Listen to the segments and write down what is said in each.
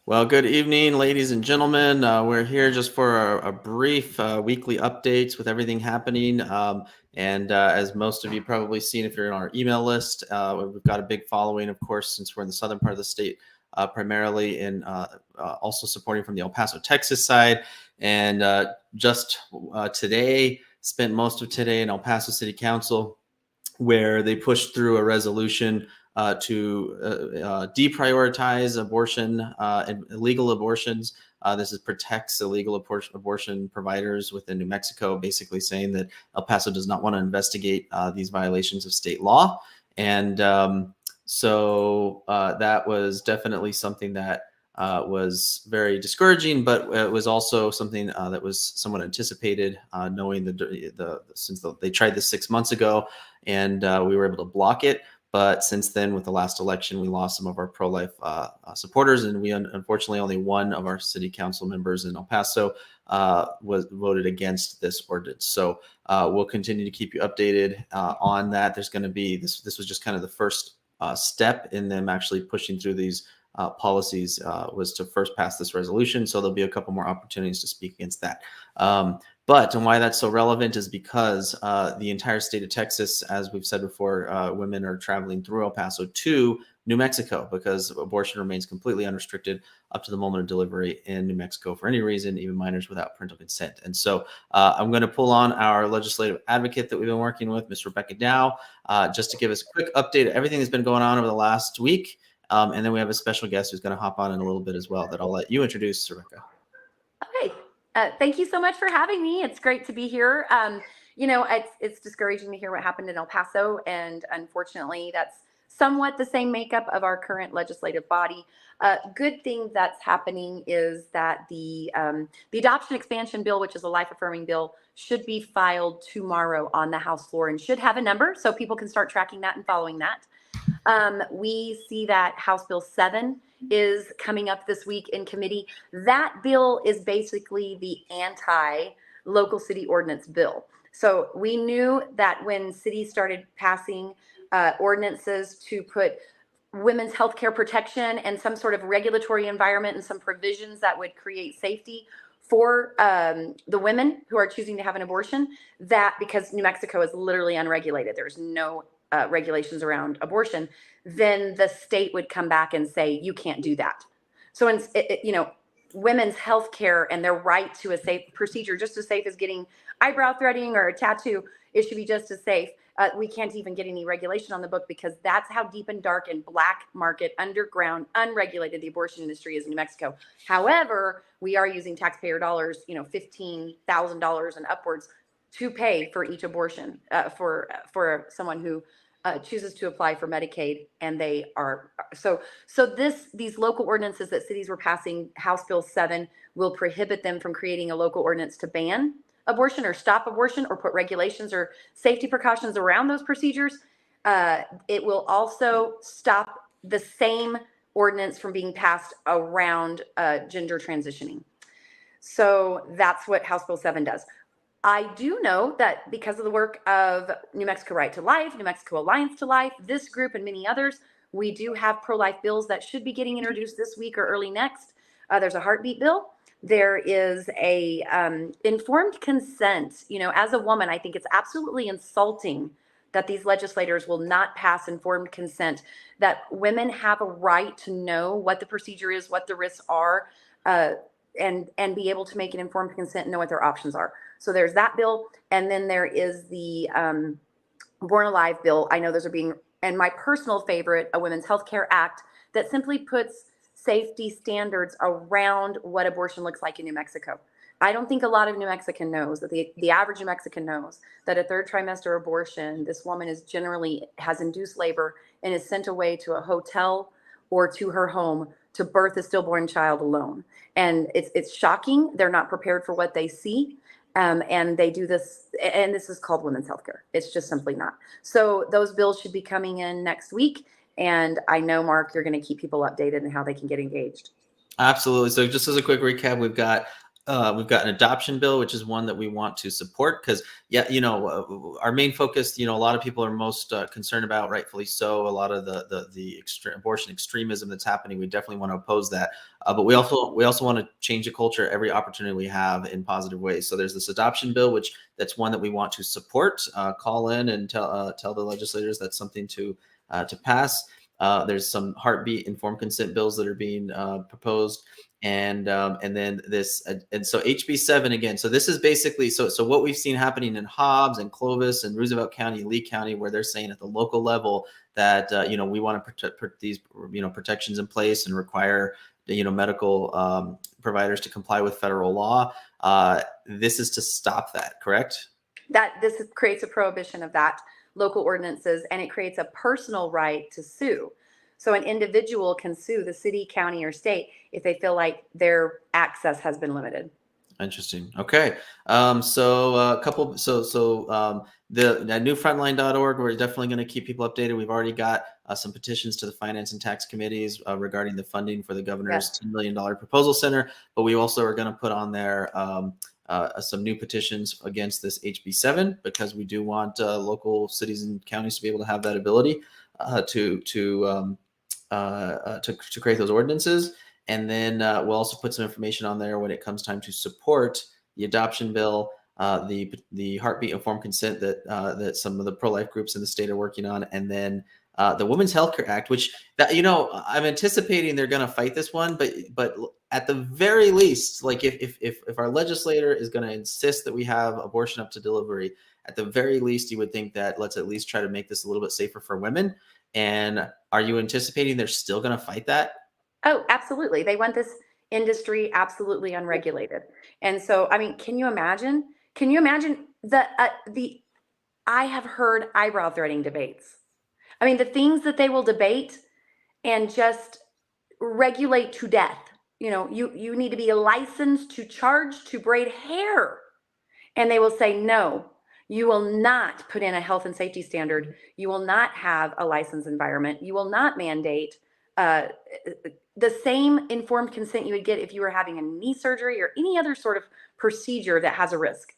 Well, good evening, ladies and gentlemen. We're here just for a brief weekly updates with everything happening. As most of you probably seen, if you're on our email list, we've got a big following, of course, since we're in the southern part of the state, primarily in also supporting from the El Paso, Texas side. And just today, spent most of today in El Paso City Council, where they pushed through a resolution to deprioritize abortion and illegal abortions. This protects illegal abortion providers within New Mexico, basically saying that El Paso does not want to investigate these violations of state law. And so that was definitely something that was very discouraging, but it was also something that was somewhat anticipated, knowing since they tried this 6 months ago, and we were able to block it. But since then, with the last election, we lost some of our pro-life supporters, and we unfortunately only one of our city council members in El Paso was voted against this ordinance. So we'll continue to keep you updated on that. There's going to be this was just kind of the first step in them actually pushing through these policies, was to first pass this resolution. So there'll be a couple more opportunities to speak against that. And why that's so relevant is because the entire state of Texas, as we've said before, women are traveling through El Paso to New Mexico because abortion remains completely unrestricted up to the moment of delivery in New Mexico for any reason, even minors without parental consent. And so I'm going to pull on our legislative advocate that we've been working with, Ms. Rebecca Dow, just to give us a quick update of everything that's been going on over the last week. And then we have a special guest who's going to hop on in a little bit as well that I'll let you introduce, Rebecca. Okay. Thank you so much for having me. It's great to be here. It's discouraging to hear what happened in El Paso, and unfortunately, that's somewhat the same makeup of our current legislative body. Good thing that's happening is that the adoption expansion bill, which is a life-affirming bill, should be filed tomorrow on the House floor and should have a number so people can start tracking that and following that. We see that House Bill 7 is coming up this week in committee. That bill is basically the anti-local city ordinance bill. So we knew that when cities started passing ordinances to put women's health care protection and some sort of regulatory environment and some provisions that would create safety for the women who are choosing to have an abortion, that because New Mexico is literally unregulated, there's no regulations around abortion, then the state would come back and say, you can't do that. So, women's health care and their right to a safe procedure, just as safe as getting eyebrow threading or a tattoo, it should be just as safe. We can't even get any regulation on the book because that's how deep and dark and black market, underground, unregulated the abortion industry is in New Mexico. However, we are using taxpayer dollars, $15,000 and upwards to pay for each abortion for someone who chooses to apply for Medicaid, and they are these local ordinances that cities were passing, House Bill 7, will prohibit them from creating a local ordinance to ban abortion or stop abortion or put regulations or safety precautions around those procedures. It will also stop the same ordinance from being passed around gender transitioning. So that's what House Bill 7 does. I do know that because of the work of New Mexico Right to Life, New Mexico Alliance to Life, this group and many others, we do have pro-life bills that should be getting introduced this week or early next. There's a heartbeat bill. There is a informed consent. As a woman, I think it's absolutely insulting that these legislators will not pass informed consent, that women have a right to know what the procedure is, what the risks are, and be able to make an informed consent and know what their options are. So there's that bill. And then there is the Born Alive bill. I know those are being, and my personal favorite, a Women's Health Care Act that simply puts safety standards around what abortion looks like in New Mexico. I don't think a lot of New Mexican knows that the average New Mexican knows that a third trimester abortion, this woman has induced labor and is sent away to a hotel or to her home to birth a stillborn child alone. And it's shocking. They're not prepared for what they see. And they do this, and this is called women's healthcare. It's just simply not. So those bills should be coming in next week. And I know, Mark, you're going to keep people updated on how they can get engaged. Absolutely. So just as a quick recap, we've got We've got an adoption bill, which is one that we want to support because, yeah, our main focus, a lot of people are most concerned about, rightfully so, a lot of the abortion extremism that's happening. We definitely want to oppose that, but we also want to change the culture every opportunity we have in positive ways. So there's this adoption bill, that's one that we want to support. Call in and tell the legislators that's something to pass. There's some heartbeat informed consent bills that are being proposed. And then this and so HB7 again. So this is basically so what we've seen happening in Hobbs and Clovis and Roosevelt County, Lee County, where they're saying at the local level that we want to put these protections in place and require medical providers to comply with federal law. This is to stop that, correct? That this creates a prohibition of that local ordinances, and it creates a personal right to sue. So an individual can sue the city, county, or state if they feel like their access has been limited. Interesting. Okay. So a couple. The newfrontline.org. We're definitely going to keep people updated. We've already got some petitions to the finance and tax committees regarding the funding for the governor's $10 million proposal center. But we also are going to put on there some new petitions against this HB7 because we do want local cities and counties to be able to have that ability to create those ordinances. And then we'll also put some information on there when it comes time to support the adoption bill, the heartbeat informed consent that some of the pro-life groups in the state are working on, and then the Women's Healthcare Act, which I'm anticipating they're going to fight this one, but at the very least, like if our legislator is going to insist that we have abortion up to delivery, at the very least, you would think that let's at least try to make this a little bit safer for women. And are you anticipating they're still going to fight that? Oh, absolutely. They want this industry absolutely unregulated. And so, I mean, can you imagine? Can you imagine I have heard eyebrow threading debates. I mean, the things that they will debate and just regulate to death. You need to be licensed to charge to braid hair. And they will say, no, you will not put in a health and safety standard. You will not have a licensed environment. You will not mandate the same informed consent you would get if you were having a knee surgery or any other sort of procedure that has a risk.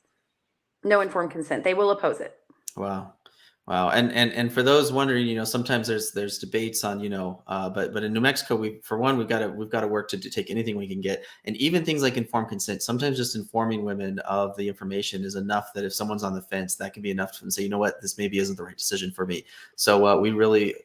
No informed consent. They will oppose it. Wow. And for those wondering, sometimes there's debates on, but in New Mexico, we've got to work to take anything we can get. And even things like informed consent, sometimes just informing women of the information is enough that if someone's on the fence, that can be enough to say, you know what, this maybe isn't the right decision for me. So we really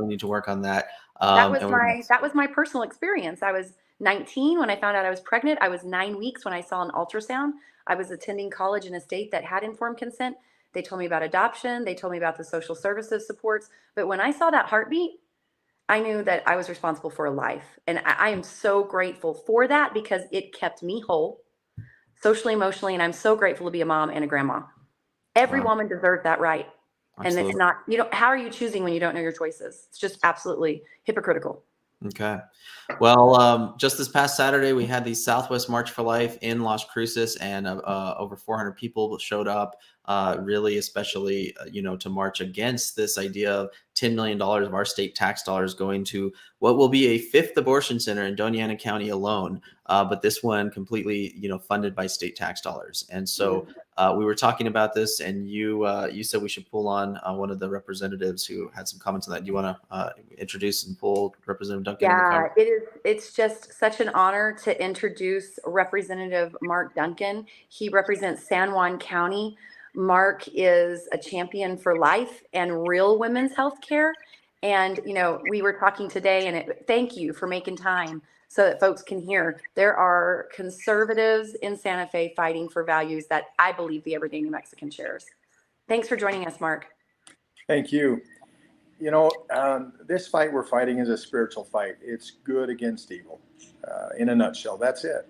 need to work on that. That was my personal experience. I was 19 when I found out I was pregnant. I was 9 weeks when I saw an ultrasound. I was attending college in a state that had informed consent. They told me about adoption. They told me about the social services supports. But when I saw that heartbeat, I knew that I was responsible for a life. And I am so grateful for that because it kept me whole, socially, emotionally. And I'm so grateful to be a mom and a grandma. Every woman deserves that right. Absolutely. And it's not, how are you choosing when you don't know your choices? It's just absolutely hypocritical. Okay. Well, just this past Saturday, we had the Southwest March for Life in Las Cruces, and over 400 people showed up, really, especially, to march against this idea of $10 million of our state tax dollars going to what will be a 5th abortion center in Doña Ana County alone. But this one completely, funded by state tax dollars. And so we were talking about this, and you said we should pull on one of the representatives who had some comments on that. Do you want to introduce and pull Representative Duncan? Yeah, it's just such an honor to introduce Representative Mark Duncan. He represents San Juan County. Mark is a champion for life and real women's health care. And, we were talking today, and thank you for making time so that folks can hear. There are conservatives in Santa Fe fighting for values that I believe the everyday New Mexican shares. Thanks for joining us, Mark. Thank you. This fight we're fighting is a spiritual fight. It's good against evil, in a nutshell. That's it.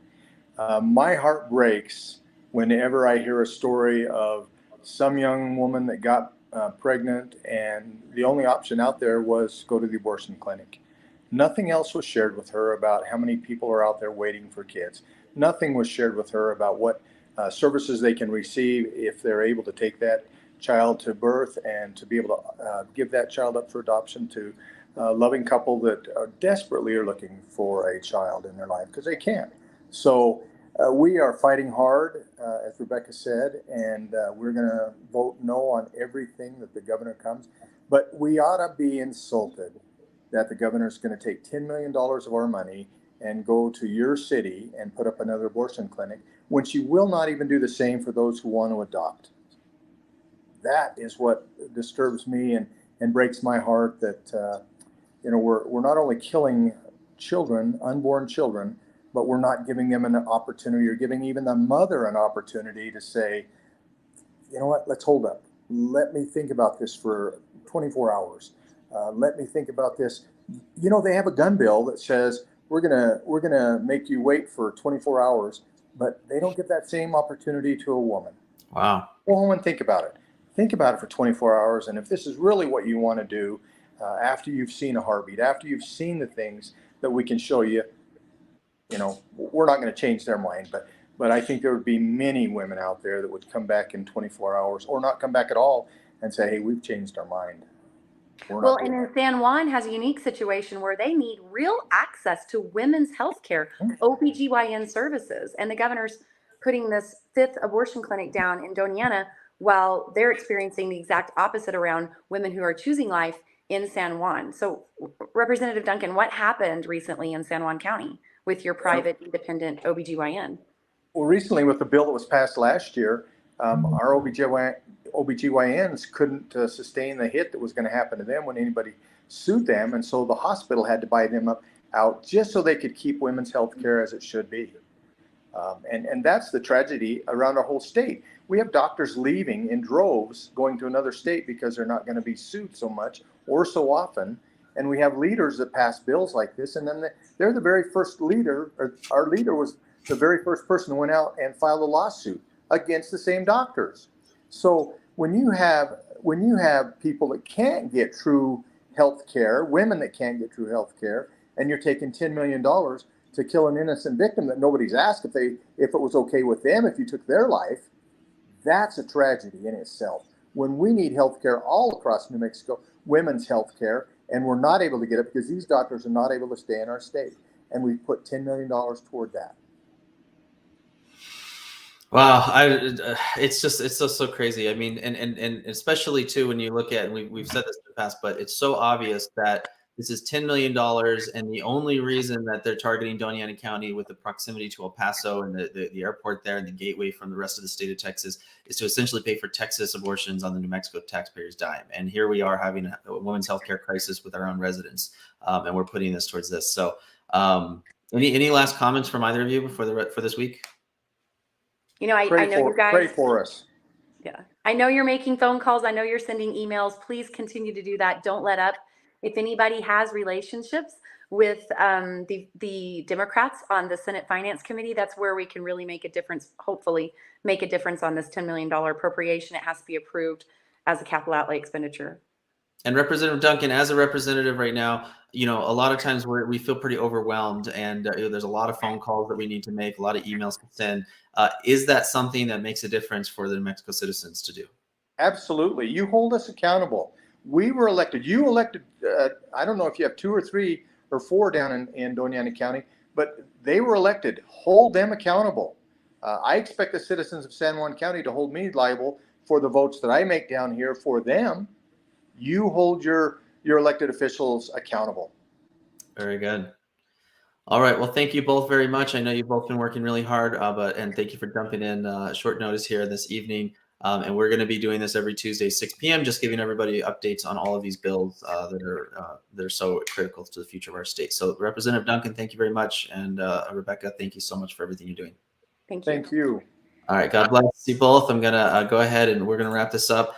My heart breaks whenever I hear a story of some young woman that got pregnant and the only option out there was go to the abortion clinic. Nothing else was shared with her about how many people are out there waiting for kids. Nothing was shared with her about what services they can receive if they're able to take that child to birth and to be able to give that child up for adoption to a loving couple that desperately are looking for a child in their life because they can't. So We are fighting hard, as Rebecca said, and we're going to vote no on everything that the governor comes. But we ought to be insulted that the governor is going to take $10 million of our money and go to your city and put up another abortion clinic when she will not even do the same for those who want to adopt. That is what disturbs me and breaks my heart, that we're not only killing children, unborn children, but we're not giving them an opportunity, or giving even the mother an opportunity to say, you know what, let's hold up. Let me think about this for 24 hours. Let me think about this. They have a gun bill that says we're gonna make you wait for 24 hours, but they don't give that same opportunity to a woman. Wow. Go home and think about it. Think about it for 24 hours, and if this is really what you want to do, after you've seen a heartbeat, after you've seen the things that we can show you, we're not going to change their mind, but I think there would be many women out there that would come back in 24 hours, or not come back at all, and say, hey, we've changed our mind. Well, and in San Juan has a unique situation where they need real access to women's health care, OBGYN services. And the governor's putting this 5th abortion clinic down in Doniana while they're experiencing the exact opposite around women who are choosing life in San Juan. So, Representative Duncan, what happened recently in San Juan County with your private independent OBGYN? Well, recently with the bill that was passed last year, our OBGYNs couldn't sustain the hit that was going to happen to them when anybody sued them. And so the hospital had to buy them out just so they could keep women's health care as it should be. And that's the tragedy around our whole state. We have doctors leaving in droves, going to another state because they're not going to be sued so much or so often. And we have leaders that pass bills like this, and then they're the very first leader, or our leader was the very first person who went out and filed a lawsuit against the same doctors. So when you have people that can't get true health care, women that can't get true health care, and you're taking $10 million to kill an innocent victim that nobody's asked if it was okay with them if you took their life, that's a tragedy in itself. When we need health care all across New Mexico, women's health care, and we're not able to get it because these doctors are not able to stay in our state, and we put $10 million toward that. Wow, it's just so crazy. I mean, and especially too when you look at, and we've said this in the past, but it's so obvious that this is $10 million, and the only reason that they're targeting Doña County with the proximity to El Paso and the airport there and the gateway from the rest of the state of Texas is to essentially pay for Texas abortions on the New Mexico taxpayers' dime. And here we are having a women's healthcare crisis with our own residents, and we're putting this towards this. So, any last comments from either of you for this week? I know you guys pray for us. Yeah, I know you're making phone calls. I know you're sending emails. Please continue to do that. Don't let up. If anybody has relationships with the Democrats on the Senate Finance Committee, that's where we can really make a difference, hopefully make a difference on this $10 million appropriation. It has to be approved as a capital outlay expenditure. And Representative Duncan, as a representative right now, a lot of times we feel pretty overwhelmed, and there's a lot of phone calls that we need to make, a lot of emails to send. Is that something that makes a difference for the New Mexico citizens to do? Absolutely. You hold us accountable. We were elected. You elected, I don't know if you have 2 or 3 or 4 down in Doña County, but they were elected. Hold them accountable. I expect the citizens of San Juan County to hold me liable for the votes that I make down here for them. You hold your elected officials accountable. Very good. All right. Well, thank you both very much. I know you've both been working really hard, and thank you for jumping in short notice here this evening. And we're going to be doing this every Tuesday, 6 p.m., just giving everybody updates on all of these bills that are so critical to the future of our state. So, Representative Duncan, thank you very much. And Rebecca, thank you so much for everything you're doing. Thank you. All right. God bless you both. I'm going to go ahead and we're going to wrap this up.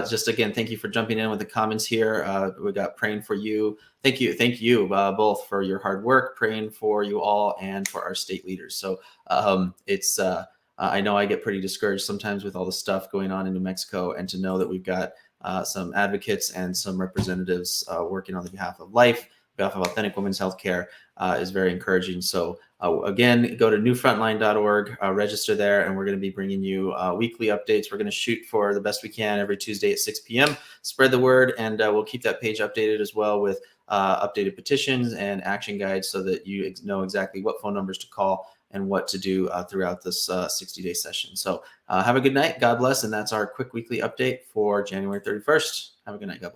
Just again, thank you for jumping in with the comments here. We got praying for you. Thank you both for your hard work, praying for you all and for our state leaders. So I know I get pretty discouraged sometimes with all the stuff going on in New Mexico, and to know that we've got some advocates and some representatives working on the behalf of life, behalf of authentic women's healthcare is very encouraging. So again, go to newfrontline.org, register there, and we're going to be bringing you weekly updates. We're going to shoot for the best we can every Tuesday at 6 p.m. Spread the word, and we'll keep that page updated as well with updated petitions and action guides so that you know exactly what phone numbers to call and what to do throughout this 60-day session. So have a good night. God bless. And that's our quick weekly update for January 31st. Have a good night. God bless.